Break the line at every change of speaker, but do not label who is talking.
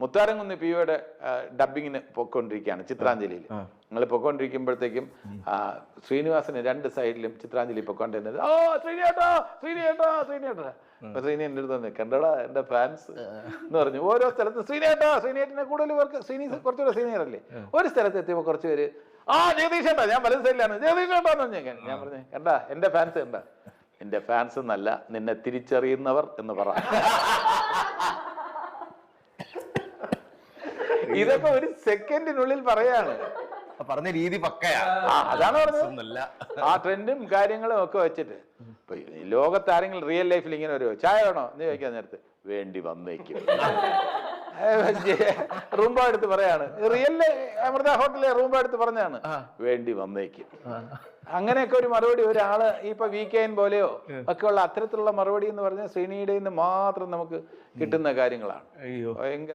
മുത്താരംകുന്ന് പിയുടെ ഡബിങ്ങിന് പൊയ്ക്കൊണ്ടിരിക്കുകയാണ് ചിത്രാഞ്ജലിയിൽ. നിങ്ങൾ പൊയ്ക്കൊണ്ടിരിക്കുമ്പോഴത്തേക്കും ശ്രീനിവാസന് 2 സൈഡിലും ചിത്രാഞ്ജലി പൊയ്ക്കൊണ്ടിരുന്നത്, ഓ ശ്രീനിയേട്ടാ ശ്രീനിയേട്ടാ ശ്രീനിയേട്ടാ. അപ്പൊ ശ്രീനി എൻ്റെ അടുത്ത് തന്നെ കണ്ടടാ എൻ്റെ ഫാൻസ് എന്ന് പറഞ്ഞു. ഓരോ സ്ഥലത്തും ശ്രീനിയേട്ടാ ശ്രീനിയേട്ടനെ കൂടുതൽ പേർക്ക് കുറച്ചുകൂടെ സീനിയർ അല്ലേ. ഒരു സ്ഥലത്ത് എത്തിയപ്പോൾ കുറച്ച് പേര് ജഗദീഷേട്ടാ, ഞാൻ വലത് സൈഡിലാണ്, ജഗദീഷേട്ടാന്ന് പറഞ്ഞു. ഞാൻ പറഞ്ഞു കണ്ടാ എൻ്റെ ഫാൻസ് കണ്ടാ, എൻ്റെ ഫാൻസ് എന്നല്ല നിന്നെ തിരിച്ചറിയുന്നവർ എന്ന് പറ. ഇതൊക്കെ ഒരു സെക്കൻഡിനുള്ളിൽ പറയാണ്.
പറഞ്ഞ രീതി പക്കയാ.
അതാണ് പറഞ്ഞത്. ആ ട്രെൻഡും കാര്യങ്ങളും ഒക്കെ വെച്ചിട്ട് ഇപ്പൊ ലോകത്ത് ആരെങ്കിലും റിയൽ ലൈഫിൽ ഇങ്ങനെ ഒരു ചായ വേണോ എന്ന് ചോദിക്കാൻ നേരത്ത് വേണ്ടി വന്നേക്കും റൂംബ എടുത്ത് പറയാണ്. റിയൽ അമൃത ഹോട്ടലിലെ റൂംബ എടുത്ത് പറഞ്ഞാണ് വേണ്ടി വന്നേക്കും. അങ്ങനെയൊക്കെ ഒരു മറുപടി ഒരാള് ഇപ്പൊ VKN പോലെയോ ഒക്കെ ഉള്ള അത്തരത്തിലുള്ള മറുപടി എന്ന് പറഞ്ഞാൽ ശ്രീനിയുടെ മാത്രം നമുക്ക് കിട്ടുന്ന കാര്യങ്ങളാണ്. ഭയങ്കര